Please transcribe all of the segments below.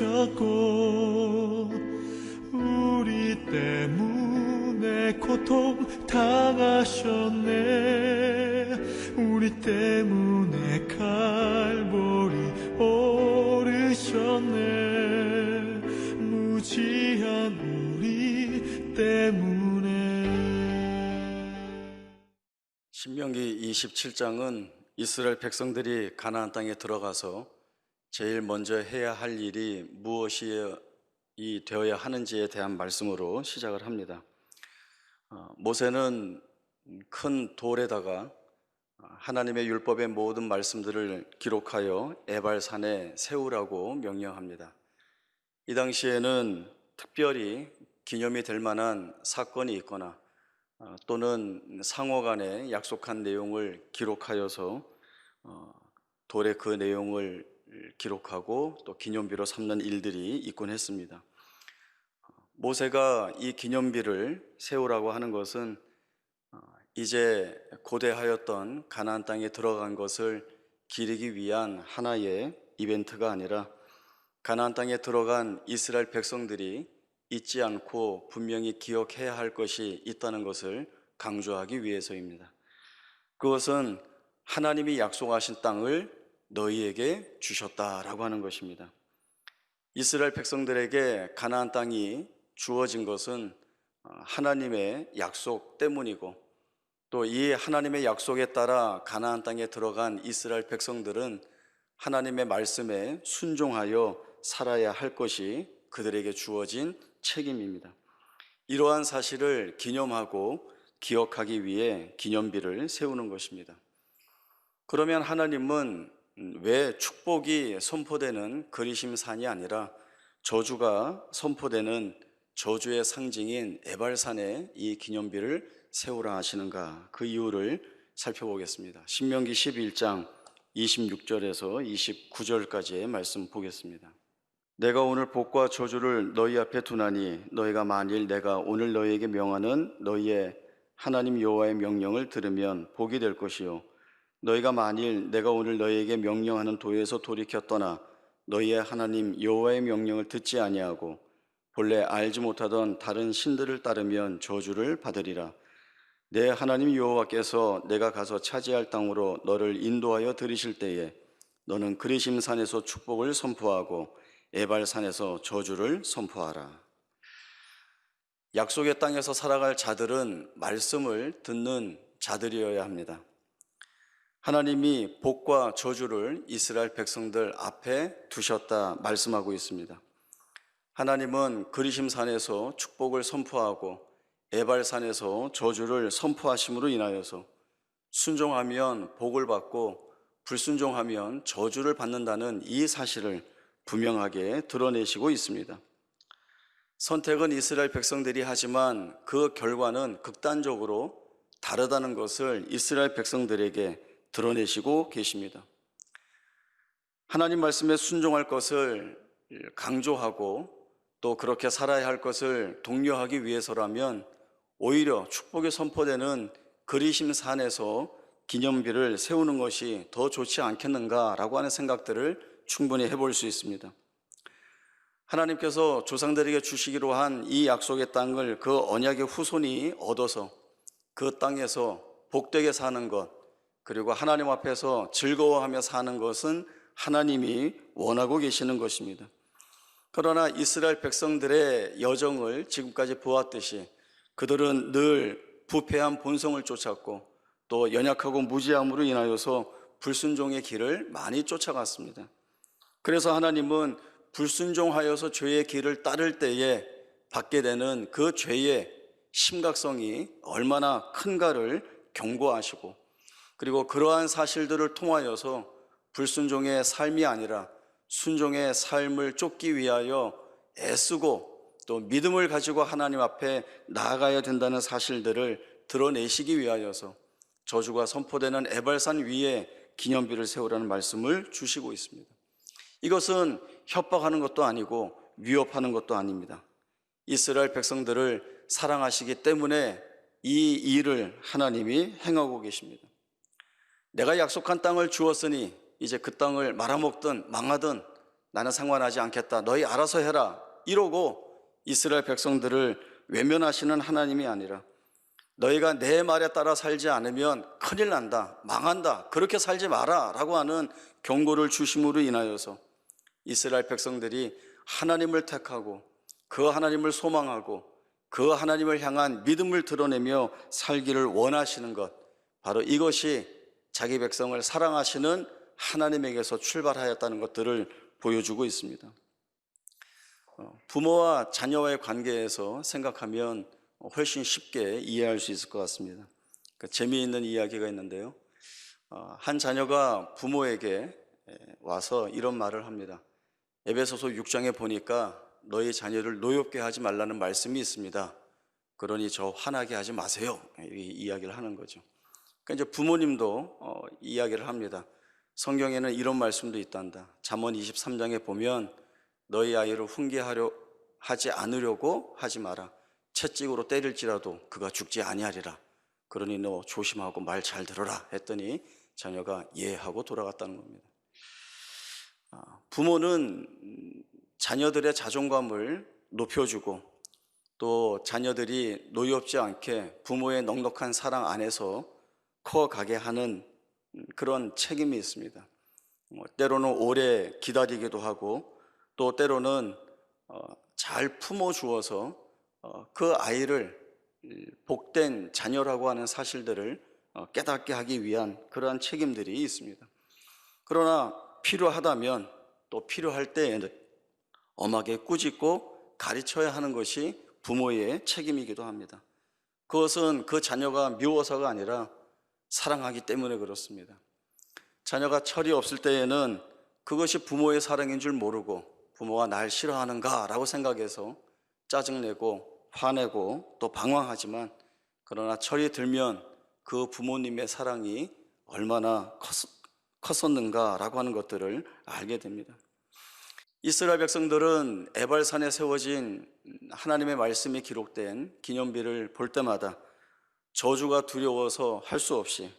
오셨고 우리 때문에 고통 당하셨네. 우리 때문에 칼보리 오르셨네. 무지한 우리 때문에. 신명기 27장은 이스라엘 백성들이 가나안 땅에 들어가서 제일 먼저 해야 할 일이 무엇이 되어야 하는지에 대한 말씀으로 시작을 합니다. 모세는 큰 돌에다가 하나님의 율법의 모든 말씀들을 기록하여 에발산에 세우라고 명령합니다. 이 당시에는 특별히 기념이 될 만한 사건이 있거나 또는 상호 간에 약속한 내용을 기록하여서 돌에 그 내용을 기록하고 또 기념비로 삼는 일들이 있곤 했습니다. 모세가 이 기념비를 세우라고 하는 것은 이제 고대하였던 가나안 땅에 들어간 것을 기리기 위한 하나의 이벤트가 아니라 가나안 땅에 들어간 이스라엘 백성들이 잊지 않고 분명히 기억해야 할 것이 있다는 것을 강조하기 위해서입니다. 그것은 하나님이 약속하신 땅을 너희에게 주셨다라고 하는 것입니다. 이스라엘 백성들에게 가나안 땅이 주어진 것은 하나님의 약속 때문이고 또 이 하나님의 약속에 따라 가나안 땅에 들어간 이스라엘 백성들은 하나님의 말씀에 순종하여 살아야 할 것이 그들에게 주어진 책임입니다. 이러한 사실을 기념하고 기억하기 위해 기념비를 세우는 것입니다. 그러면 하나님은 왜 축복이 선포되는 그리심산이 아니라 저주가 선포되는 저주의 상징인 에발산에 이 기념비를 세우라 하시는가? 그 이유를 살펴보겠습니다. 신명기 11장 26절에서 29절까지의 말씀 보겠습니다. 내가 오늘 복과 저주를 너희 앞에 두나니 너희가 만일 내가 오늘 너희에게 명하는 너희의 하나님 여호와의 명령을 들으면 복이 될 것이요 너희가 만일 내가 오늘 너희에게 명령하는 도에서 돌이켜 떠나 너희의 하나님 여호와의 명령을 듣지 아니하고 본래 알지 못하던 다른 신들을 따르면 저주를 받으리라. 내 하나님 여호와께서 내가 가서 차지할 땅으로 너를 인도하여 들이실 때에 너는 그리심산에서 축복을 선포하고 에발산에서 저주를 선포하라. 약속의 땅에서 살아갈 자들은 말씀을 듣는 자들이어야 합니다. 하나님이 복과 저주를 이스라엘 백성들 앞에 두셨다 말씀하고 있습니다. 하나님은 그리심산에서 축복을 선포하고 에발산에서 저주를 선포하심으로 인하여서 순종하면 복을 받고 불순종하면 저주를 받는다는 이 사실을 분명하게 드러내시고 있습니다. 선택은 이스라엘 백성들이 하지만 그 결과는 극단적으로 다르다는 것을 이스라엘 백성들에게 드러내시고 계십니다. 하나님 말씀에 순종할 것을 강조하고 또 그렇게 살아야 할 것을 독려하기 위해서라면 오히려 축복이 선포되는 그리심산에서 기념비를 세우는 것이 더 좋지 않겠는가라고 하는 생각들을 충분히 해볼 수 있습니다. 하나님께서 조상들에게 주시기로 한 이 약속의 땅을 그 언약의 후손이 얻어서 그 땅에서 복되게 사는 것, 그리고 하나님 앞에서 즐거워하며 사는 것은 하나님이 원하고 계시는 것입니다. 그러나 이스라엘 백성들의 여정을 지금까지 보았듯이 그들은 늘 부패한 본성을 쫓았고 또 연약하고 무지함으로 인하여서 불순종의 길을 많이 쫓아갔습니다. 그래서 하나님은 불순종하여서 죄의 길을 따를 때에 받게 되는 그 죄의 심각성이 얼마나 큰가를 경고하시고 그리고 그러한 사실들을 통하여서 불순종의 삶이 아니라 순종의 삶을 쫓기 위하여 애쓰고 또 믿음을 가지고 하나님 앞에 나아가야 된다는 사실들을 드러내시기 위하여서 저주가 선포되는 에발산 위에 기념비를 세우라는 말씀을 주시고 있습니다. 이것은 협박하는 것도 아니고 위협하는 것도 아닙니다. 이스라엘 백성들을 사랑하시기 때문에 이 일을 하나님이 행하고 계십니다. 내가 약속한 땅을 주었으니 이제 그 땅을 말아먹든 망하든 나는 상관하지 않겠다. 너희 알아서 해라. 이러고 이스라엘 백성들을 외면하시는 하나님이 아니라 너희가 내 말에 따라 살지 않으면 큰일 난다, 망한다, 그렇게 살지 마라 라고 하는 경고를 주심으로 인하여서 이스라엘 백성들이 하나님을 택하고 그 하나님을 소망하고 그 하나님을 향한 믿음을 드러내며 살기를 원하시는 것, 바로 이것이 자기 백성을 사랑하시는 하나님에게서 출발하였다는 것들을 보여주고 있습니다. 부모와 자녀와의 관계에서 생각하면 훨씬 쉽게 이해할 수 있을 것 같습니다. 재미있는 이야기가 있는데요. 한 자녀가 부모에게 와서 이런 말을 합니다. 에베소서 6장에 보니까 너희 자녀를 노엽게 하지 말라는 말씀이 있습니다. 그러니 저 화나게 하지 마세요. 이 이야기를 하는 거죠. 그러니까 이제 부모님도 이야기를 합니다. 성경에는 이런 말씀도 있단다. 잠언 23장에 보면 너희 아이를 훈계하려 하지 않으려고 하지 마라. 채찍으로 때릴지라도 그가 죽지 아니하리라. 그러니 너 조심하고 말 잘 들어라 했더니 자녀가 예 하고 돌아갔다는 겁니다. 부모는 자녀들의 자존감을 높여주고 또 자녀들이 노엽지 않게 부모의 넉넉한 사랑 안에서 커가게 하는 그런 책임이 있습니다. 때로는 오래 기다리기도 하고 또 때로는 잘 품어주어서 그 아이를 복된 자녀라고 하는 사실들을 깨닫게 하기 위한 그러한 책임들이 있습니다. 그러나 필요하다면 또 필요할 때에는 엄하게 꾸짖고 가르쳐야 하는 것이 부모의 책임이기도 합니다. 그것은 그 자녀가 미워서가 아니라 사랑하기 때문에 그렇습니다. 자녀가 철이 없을 때에는 그것이 부모의 사랑인 줄 모르고 부모가 날 싫어하는가 라고 생각해서 짜증내고 화내고 또 방황하지만 그러나 철이 들면 그 부모님의 사랑이 얼마나 컸었는가 라고 하는 것들을 알게 됩니다. 이스라엘 백성들은 에발산에 세워진 하나님의 말씀이 기록된 기념비를 볼 때마다 저주가 두려워서 할 수 없이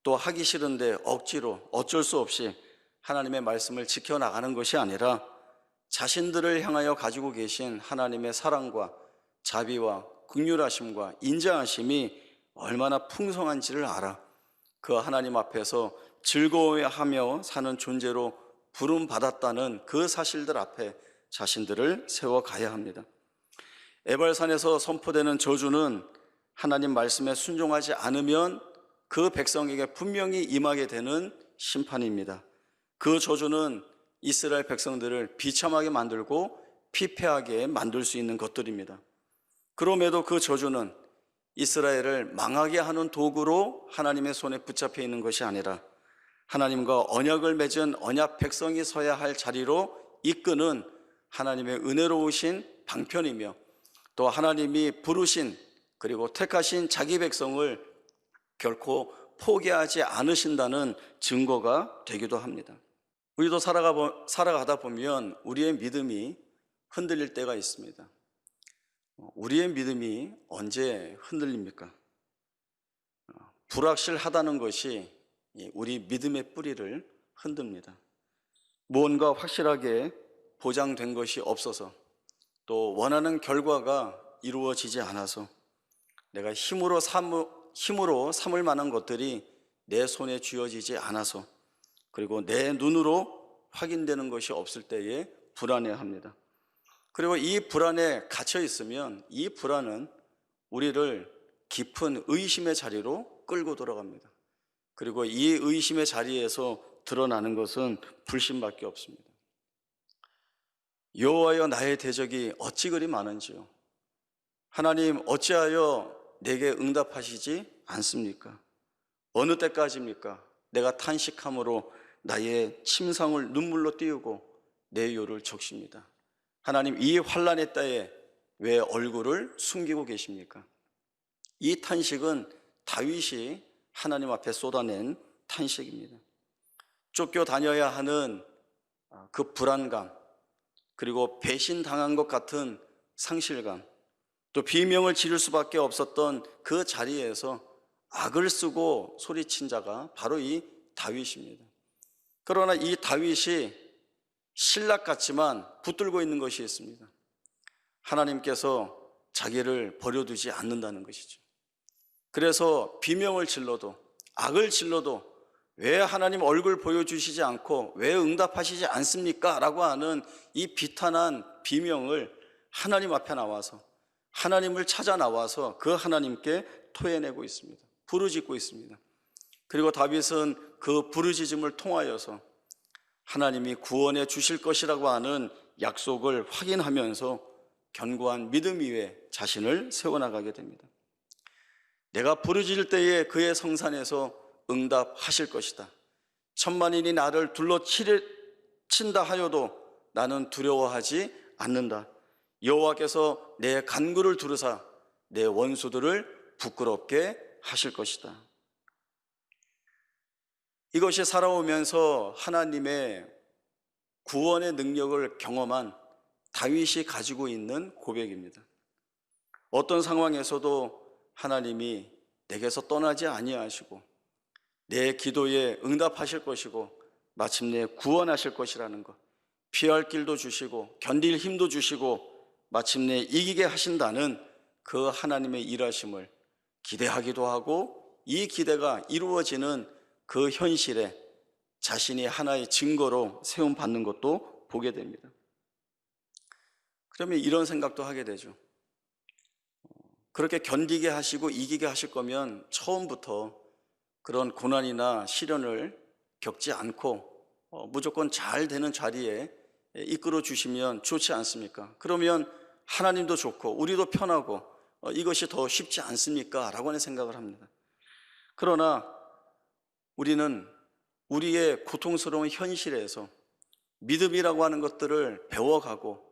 또 하기 싫은데 억지로 어쩔 수 없이 하나님의 말씀을 지켜나가는 것이 아니라 자신들을 향하여 가지고 계신 하나님의 사랑과 자비와 긍휼하심과 인자하심이 얼마나 풍성한지를 알아 그 하나님 앞에서 즐거워하며 사는 존재로 부름받았다는 그 사실들 앞에 자신들을 세워가야 합니다. 에발산에서 선포되는 저주는 하나님 말씀에 순종하지 않으면 그 백성에게 분명히 임하게 되는 심판입니다. 그 저주는 이스라엘 백성들을 비참하게 만들고 피폐하게 만들 수 있는 것들입니다. 그럼에도 그 저주는 이스라엘을 망하게 하는 도구로 하나님의 손에 붙잡혀 있는 것이 아니라 하나님과 언약을 맺은 언약 백성이 서야 할 자리로 이끄는 하나님의 은혜로우신 방편이며 또 하나님이 부르신 그리고 택하신 자기 백성을 결코 포기하지 않으신다는 증거가 되기도 합니다. 우리도 살아가다 보면 우리의 믿음이 흔들릴 때가 있습니다. 우리의 믿음이 언제 흔들립니까? 불확실하다는 것이 우리 믿음의 뿌리를 흔듭니다. 무언가 확실하게 보장된 것이 없어서 또 원하는 결과가 이루어지지 않아서 내가 힘으로 삼을 만한 것들이 내 손에 쥐어지지 않아서 그리고 내 눈으로 확인되는 것이 없을 때에 불안해합니다. 그리고 이 불안에 갇혀 있으면 이 불안은 우리를 깊은 의심의 자리로 끌고 들어갑니다. 그리고 이 의심의 자리에서 드러나는 것은 불신밖에 없습니다. 여호와여 나의 대적이 어찌 그리 많은지요. 하나님 어찌하여 내게 응답하시지 않습니까? 어느 때까지입니까? 내가 탄식함으로 나의 침상을 눈물로 띄우고 내 요를 적십니다. 하나님 이 환난의 때에 왜 얼굴을 숨기고 계십니까? 이 탄식은 다윗이 하나님 앞에 쏟아낸 탄식입니다. 쫓겨다녀야 하는 그 불안감, 그리고 배신당한 것 같은 상실감, 또 비명을 지를 수밖에 없었던 그 자리에서 악을 쓰고 소리친 자가 바로 이 다윗입니다. 그러나 이 다윗이 신락 같지만 붙들고 있는 것이 있습니다. 하나님께서 자기를 버려두지 않는다는 것이죠. 그래서 비명을 질러도, 악을 질러도 왜 하나님 얼굴 보여주시지 않고 왜 응답하시지 않습니까? 라고 하는 이 비탄한 비명을 하나님 앞에 나와서, 하나님을 찾아 나와서 그 하나님께 토해내고 있습니다. 부르짖고 있습니다. 그리고 다윗은 그 부르짖음을 통하여서 하나님이 구원해 주실 것이라고 하는 약속을 확인하면서 견고한 믿음 위에 자신을 세워나가게 됩니다. 내가 부르짖을 때에 그의 성산에서 응답하실 것이다. 천만인이 나를 둘러친다 하여도 나는 두려워하지 않는다. 여호와께서 내 간구를 들으사 내 원수들을 부끄럽게 하실 것이다. 이것이 살아오면서 하나님의 구원의 능력을 경험한 다윗이 가지고 있는 고백입니다. 어떤 상황에서도 하나님이 내게서 떠나지 아니하시고 내 기도에 응답하실 것이고 마침내 구원하실 것이라는 것, 피할 길도 주시고 견딜 힘도 주시고 마침내 이기게 하신다는 그 하나님의 일하심을 기대하기도 하고, 이 기대가 이루어지는 그 현실에 자신이 하나의 증거로 세움받는 것도 보게 됩니다. 그러면 이런 생각도 하게 되죠. 그렇게 견디게 하시고 이기게 하실 거면 처음부터 그런 고난이나 시련을 겪지 않고 무조건 잘 되는 자리에 이끌어 주시면 좋지 않습니까? 그러면 하나님도 좋고 우리도 편하고 이것이 더 쉽지 않습니까? 라고 하는 생각을 합니다. 그러나 우리는 우리의 고통스러운 현실에서 믿음이라고 하는 것들을 배워가고,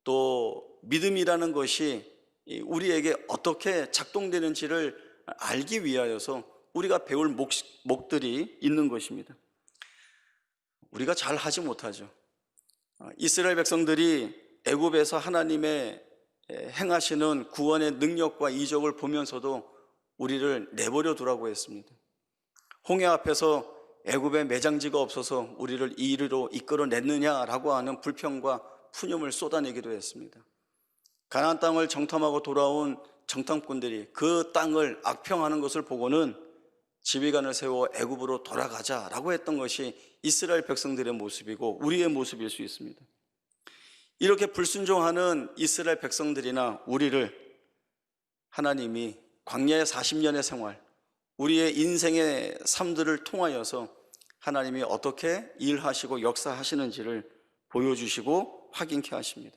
또 믿음이라는 것이 우리에게 어떻게 작동되는지를 알기 위하여서 우리가 배울 목들이 있는 것입니다. 우리가 잘 하지 못하죠. 이스라엘 백성들이 애굽에서 하나님의 행하시는 구원의 능력과 이적을 보면서도 우리를 내버려 두라고 했습니다. 홍해 앞에서 애굽에 매장지가 없어서 우리를 이리로 이끌어냈느냐라고 하는 불평과 푸념을 쏟아내기도 했습니다. 가나안 땅을 정탐하고 돌아온 정탐꾼들이 그 땅을 악평하는 것을 보고는 지휘관을 세워 애굽으로 돌아가자라고 했던 것이 이스라엘 백성들의 모습이고 우리의 모습일 수 있습니다. 이렇게 불순종하는 이스라엘 백성들이나 우리를 하나님이 광야의 40년의 생활, 우리의 인생의 삶들을 통하여서 하나님이 어떻게 일하시고 역사하시는지를 보여주시고 확인케 하십니다.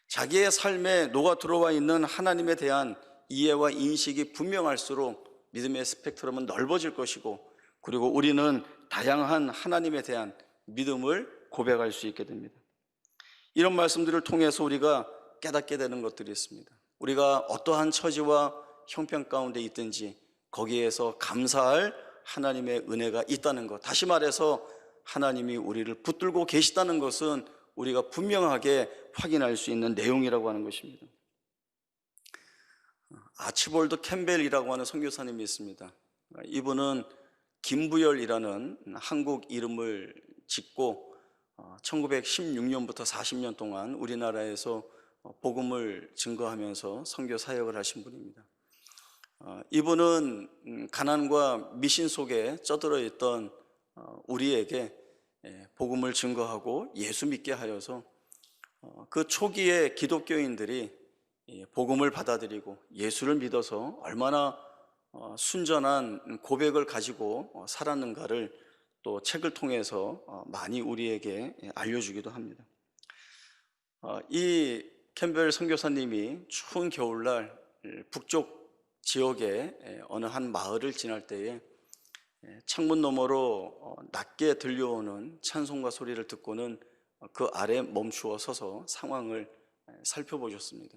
자기의 삶에 녹아 들어와 있는 하나님에 대한 이해와 인식이 분명할수록 믿음의 스펙트럼은 넓어질 것이고, 그리고 우리는 다양한 하나님에 대한 믿음을 고백할 수 있게 됩니다. 이런 말씀들을 통해서 우리가 깨닫게 되는 것들이 있습니다. 우리가 어떠한 처지와 형편 가운데 있든지 거기에서 감사할 하나님의 은혜가 있다는 것, 다시 말해서 하나님이 우리를 붙들고 계시다는 것은 우리가 분명하게 확인할 수 있는 내용이라고 하는 것입니다. 아치볼드 캠벨이라고 하는 선교사님이 있습니다. 이분은 김부열이라는 한국 이름을 짓고 1916년부터 40년 동안 우리나라에서 복음을 증거하면서 선교 사역을 하신 분입니다. 이분은 가난과 미신 속에 쩌들어 있던 우리에게 복음을 증거하고 예수 믿게 하여서 그 초기에 기독교인들이 복음을 받아들이고 예수를 믿어서 얼마나 순전한 고백을 가지고 살았는가를 또 책을 통해서 많이 우리에게 알려주기도 합니다. 이 캠벨 선교사님이 추운 겨울날 북쪽 지역의 어느 한 마을을 지날 때에 창문 너머로 낮게 들려오는 찬송가 소리를 듣고는 그 아래 멈추어 서서 상황을 살펴보셨습니다.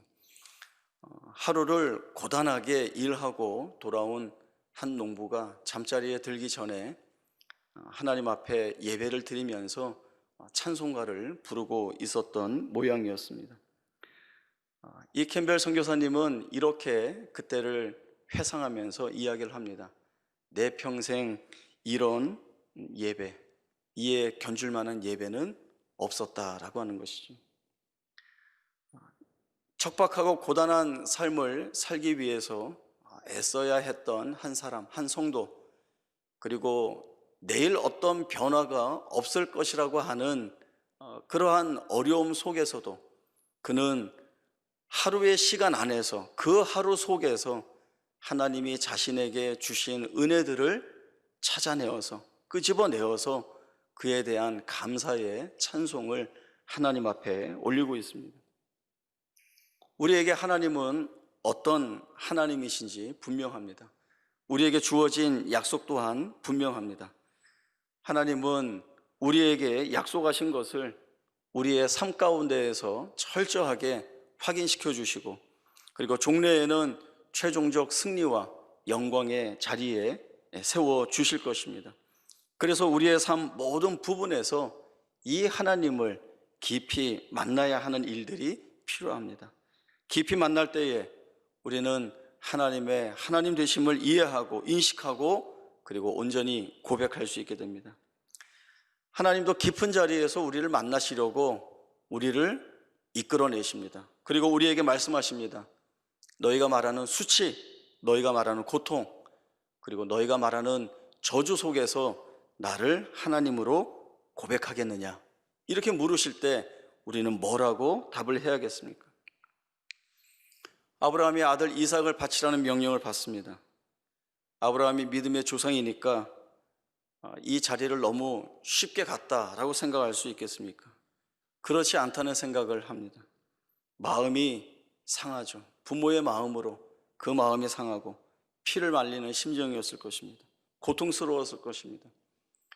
하루를 고단하게 일하고 돌아온 한 농부가 잠자리에 들기 전에 하나님 앞에 예배를 드리면서 찬송가를 부르고 있었던 모양이었습니다. 이 캠벨 선교사님은 이렇게 그때를 회상하면서 이야기를 합니다. 내 평생 이런 예배, 이에 견줄 만한 예배는 없었다라고 하는 것이죠. 척박하고 고단한 삶을 살기 위해서 애써야 했던 한 사람, 한 성도, 그리고 내일 어떤 변화가 없을 것이라고 하는 그러한 어려움 속에서도 그는 하루의 시간 안에서, 그 하루 속에서 하나님이 자신에게 주신 은혜들을 찾아내어서, 끄집어내어서 그에 대한 감사의 찬송을 하나님 앞에 올리고 있습니다. 우리에게 하나님은 어떤 하나님이신지 분명합니다. 우리에게 주어진 약속 또한 분명합니다. 하나님은 우리에게 약속하신 것을 우리의 삶 가운데에서 철저하게 확인시켜 주시고, 그리고 종래에는 최종적 승리와 영광의 자리에 세워 주실 것입니다. 그래서 우리의 삶 모든 부분에서 이 하나님을 깊이 만나야 하는 일들이 필요합니다. 깊이 만날 때에 우리는 하나님의 하나님 되심을 이해하고 인식하고, 그리고 온전히 고백할 수 있게 됩니다. 하나님도 깊은 자리에서 우리를 만나시려고 우리를 이끌어내십니다. 그리고 우리에게 말씀하십니다. 너희가 말하는 수치, 너희가 말하는 고통, 그리고 너희가 말하는 저주 속에서 나를 하나님으로 고백하겠느냐, 이렇게 물으실 때 우리는 뭐라고 답을 해야겠습니까? 아브라함이 아들 이삭을 바치라는 명령을 받습니다. 아브라함이 믿음의 조상이니까 이 자리를 너무 쉽게 갔다라고 생각할 수 있겠습니까? 그렇지 않다는 생각을 합니다. 마음이 상하죠. 부모의 마음으로 그 마음이 상하고 피를 말리는 심정이었을 것입니다. 고통스러웠을 것입니다.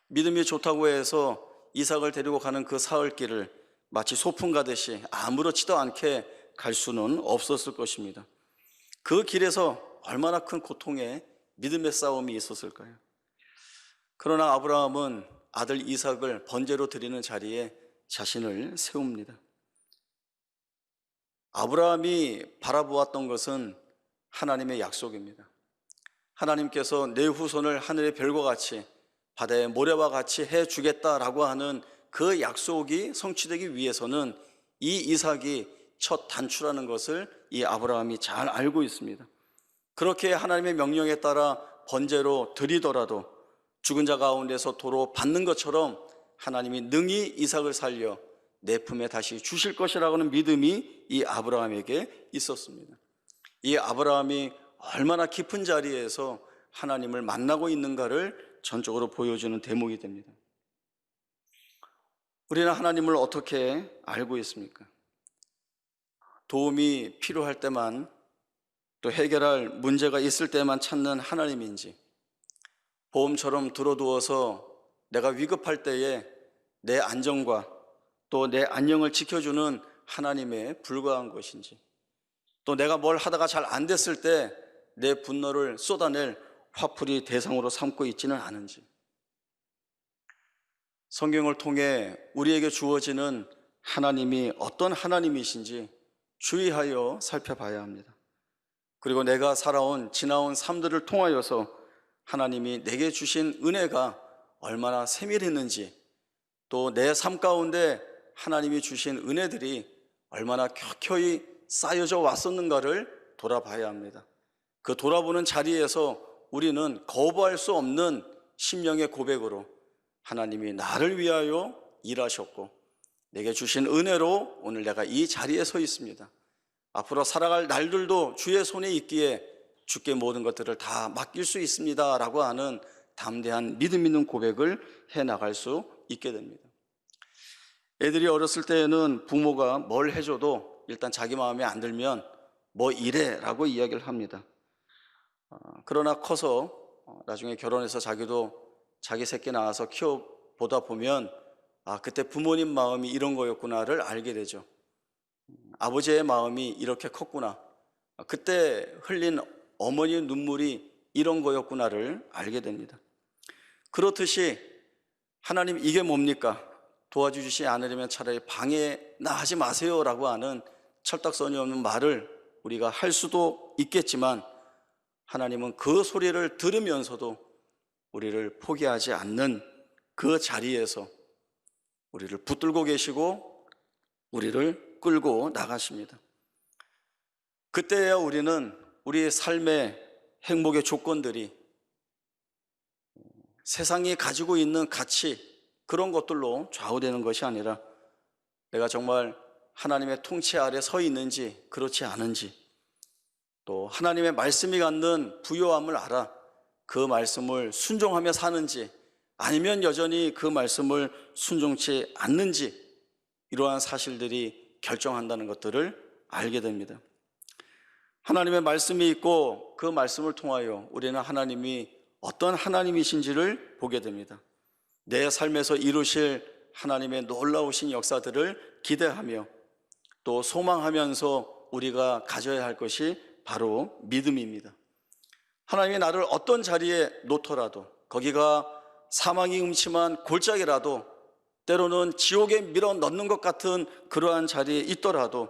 믿음이 좋다고 해서 이삭을 데리고 가는 그 사흘길을 마치 소풍 가듯이 아무렇지도 않게 갈 수는 없었을 것입니다. 그 길에서 얼마나 큰 고통의 믿음의 싸움이 있었을까요? 그러나 아브라함은 아들 이삭을 번제로 드리는 자리에 자신을 세웁니다. 아브라함이 바라보았던 것은 하나님의 약속입니다. 하나님께서 내 후손을 하늘의 별과 같이 바다의 모래와 같이 해주겠다라고 하는 그 약속이 성취되기 위해서는 이 이삭이 첫 단추라는 것을 이 아브라함이 잘 알고 있습니다. 그렇게 하나님의 명령에 따라 번제로 드리더라도 죽은 자 가운데서 도로 받는 것처럼 하나님이 능히 이삭을 살려 내 품에 다시 주실 것이라고 하는 믿음이 이 아브라함에게 있었습니다. 이 아브라함이 얼마나 깊은 자리에서 하나님을 만나고 있는가를 전적으로 보여주는 대목이 됩니다. 우리는 하나님을 어떻게 알고 있습니까? 도움이 필요할 때만, 또 해결할 문제가 있을 때만 찾는 하나님인지, 보험처럼 들어두어서 내가 위급할 때에 내 안정과 또 내 안녕을 지켜주는 하나님에 불과한 것인지, 또 내가 뭘 하다가 잘 안 됐을 때 내 분노를 쏟아낼 화풀이 대상으로 삼고 있지는 않은지, 성경을 통해 우리에게 주어지는 하나님이 어떤 하나님이신지 주의하여 살펴봐야 합니다. 그리고 내가 지나온 삶들을 통하여서 하나님이 내게 주신 은혜가 얼마나 세밀했는지, 또 내 삶 가운데 하나님이 주신 은혜들이 얼마나 켜켜이 쌓여져 왔었는가를 돌아봐야 합니다. 그 돌아보는 자리에서 우리는 거부할 수 없는 심령의 고백으로 하나님이 나를 위하여 일하셨고 내게 주신 은혜로 오늘 내가 이 자리에 서 있습니다. 앞으로 살아갈 날들도 주의 손에 있기에 주께 모든 것들을 다 맡길 수 있습니다 라고 하는 담대한 믿음 있는 고백을 해나갈 수 있게 됩니다. 애들이 어렸을 때에는 부모가 뭘 해줘도 일단 자기 마음에 안 들면 뭐 이래 라고 이야기를 합니다. 그러나 커서 나중에 결혼해서 자기도 자기 새끼 낳아서 키워보다 보면 그때 부모님 마음이 이런 거였구나를 알게 되죠. 아버지의 마음이 이렇게 컸구나, 그때 흘린 어머니의 눈물이 이런 거였구나를 알게 됩니다. 그렇듯이 하나님 이게 뭡니까? 도와주시지 않으려면 차라리 방해나 하지 마세요 라고 하는 철딱서니 없는 말을 우리가 할 수도 있겠지만, 하나님은 그 소리를 들으면서도 우리를 포기하지 않는 그 자리에서 우리를 붙들고 계시고 우리를 끌고 나가십니다. 그때야 우리는 우리의 삶의 행복의 조건들이 세상이 가지고 있는 가치, 그런 것들로 좌우되는 것이 아니라 내가 정말 하나님의 통치 아래 서 있는지 그렇지 않은지, 또 하나님의 말씀이 갖는 부요함을 알아 그 말씀을 순종하며 사는지, 아니면 여전히 그 말씀을 순종치 않는지, 이러한 사실들이 결정한다는 것들을 알게 됩니다. 하나님의 말씀이 있고 그 말씀을 통하여 우리는 하나님이 어떤 하나님이신지를 보게 됩니다. 내 삶에서 이루실 하나님의 놀라우신 역사들을 기대하며 또 소망하면서 우리가 가져야 할 것이 바로 믿음입니다. 하나님이 나를 어떤 자리에 놓더라도, 거기가 사망이 음침한 골짜기라도, 때로는 지옥에 밀어 넣는 것 같은 그러한 자리에 있더라도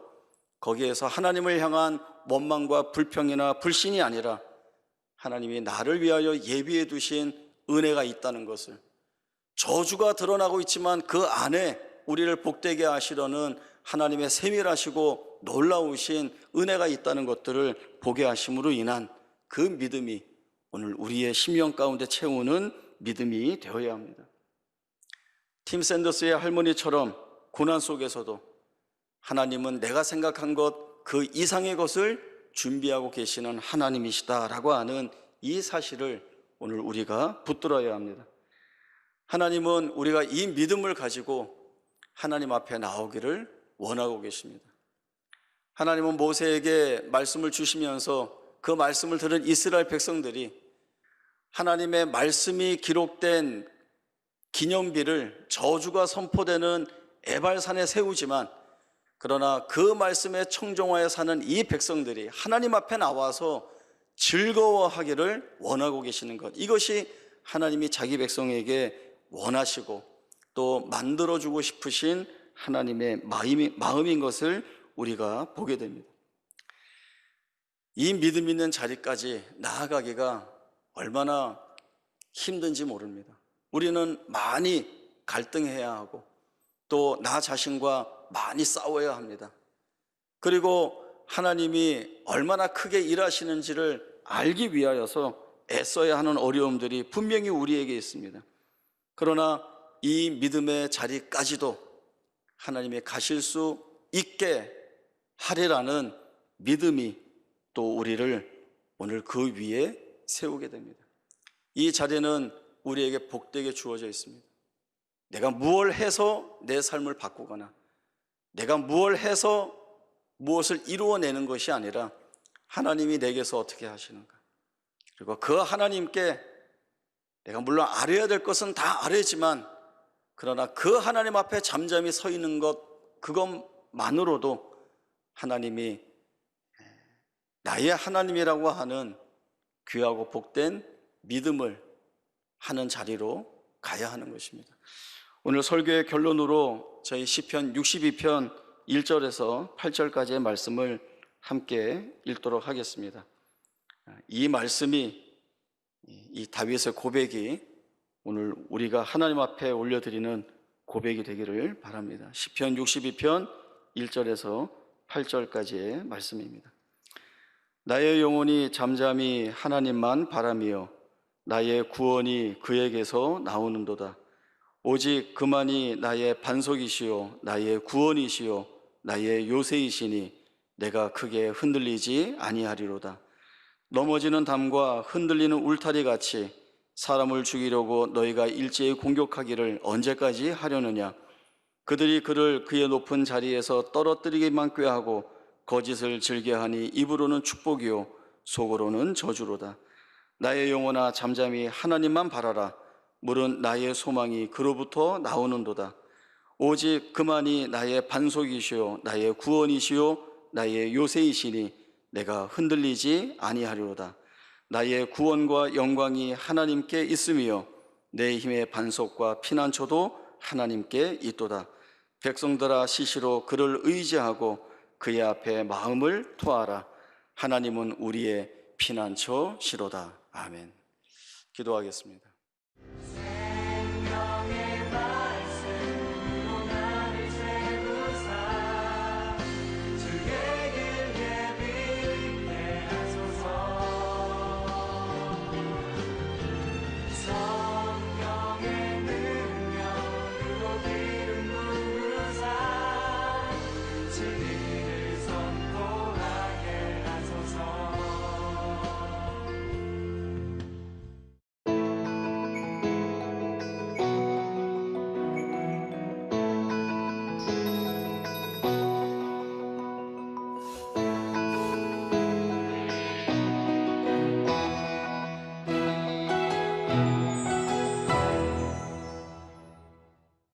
거기에서 하나님을 향한 원망과 불평이나 불신이 아니라 하나님이 나를 위하여 예비해 두신 은혜가 있다는 것을, 저주가 드러나고 있지만 그 안에 우리를 복되게 하시려는 하나님의 세밀하시고 놀라우신 은혜가 있다는 것들을 보게 하심으로 인한 그 믿음이 오늘 우리의 심령 가운데 채우는 믿음이 되어야 합니다. 팀 샌더스의 할머니처럼 고난 속에서도 하나님은 내가 생각한 것 그 이상의 것을 준비하고 계시는 하나님이시다라고 하는 이 사실을 오늘 우리가 붙들어야 합니다. 하나님은 우리가 이 믿음을 가지고 하나님 앞에 나오기를 원하고 계십니다. 하나님은 모세에게 말씀을 주시면서 그 말씀을 들은 이스라엘 백성들이 하나님의 말씀이 기록된 기념비를 저주가 선포되는 에발산에 세우지만, 그러나 그 말씀에 청종하여 사는 이 백성들이 하나님 앞에 나와서 즐거워하기를 원하고 계시는 것, 이것이 하나님이 자기 백성에게 원하시고 또 만들어주고 싶으신 하나님의 마음인 것을 우리가 보게 됩니다. 이 믿음 있는 자리까지 나아가기가 얼마나 힘든지 모릅니다. 우리는 많이 갈등해야 하고 또 나 자신과 많이 싸워야 합니다. 그리고 하나님이 얼마나 크게 일하시는지를 알기 위하여서 애써야 하는 어려움들이 분명히 우리에게 있습니다. 그러나 이 믿음의 자리까지도 하나님이 가실 수 있게 하리라는 믿음이 또 우리를 오늘 그 위에 세우게 됩니다. 이 자리는 우리에게 복되게 주어져 있습니다. 내가 무엇을 해서 내 삶을 바꾸거나 내가 무엇을 해서 무엇을 이루어내는 것이 아니라 하나님이 내게서 어떻게 하시는가, 그리고 그 하나님께 내가 물론 알아야 될 것은 다 알지만 그러나 그 하나님 앞에 잠잠히 서 있는 것, 그것만으로도 하나님이 나의 하나님이라고 하는 귀하고 복된 믿음을 하는 자리로 가야 하는 것입니다. 오늘 설교의 결론으로 저희 시편 62편 1절에서 8절까지의 말씀을 함께 읽도록 하겠습니다. 이 말씀이, 이 다윗의 고백이 오늘 우리가 하나님 앞에 올려드리는 고백이 되기를 바랍니다. 시편 62편 1절에서 8절까지의 말씀입니다. 나의 영혼이 잠잠히 하나님만 바라며 나의 구원이 그에게서 나오는도다. 오직 그만이 나의 반석이시요 나의 구원이시요 나의 요새이시니 내가 크게 흔들리지 아니하리로다. 넘어지는 담과 흔들리는 울타리 같이 사람을 죽이려고 너희가 일제히 공격하기를 언제까지 하려느냐. 그들이 그를 그의 높은 자리에서 떨어뜨리기만 꾀하고 거짓을 즐겨하니 입으로는 축복이요 속으로는 저주로다. 나의 영혼아 잠잠히 하나님만 바라라. 물은 나의 소망이 그로부터 나오는도다. 오직 그만이 나의 반석이시요 나의 구원이시요 나의 요새이시니 내가 흔들리지 아니하리로다. 나의 구원과 영광이 하나님께 있으며 내 힘의 반석과 피난처도 하나님께 있도다. 백성들아 시시로 그를 의지하고 그의 앞에 마음을 토하라. 하나님은 우리의 피난처시로다. 아멘. 기도하겠습니다. 생명의 말씀으로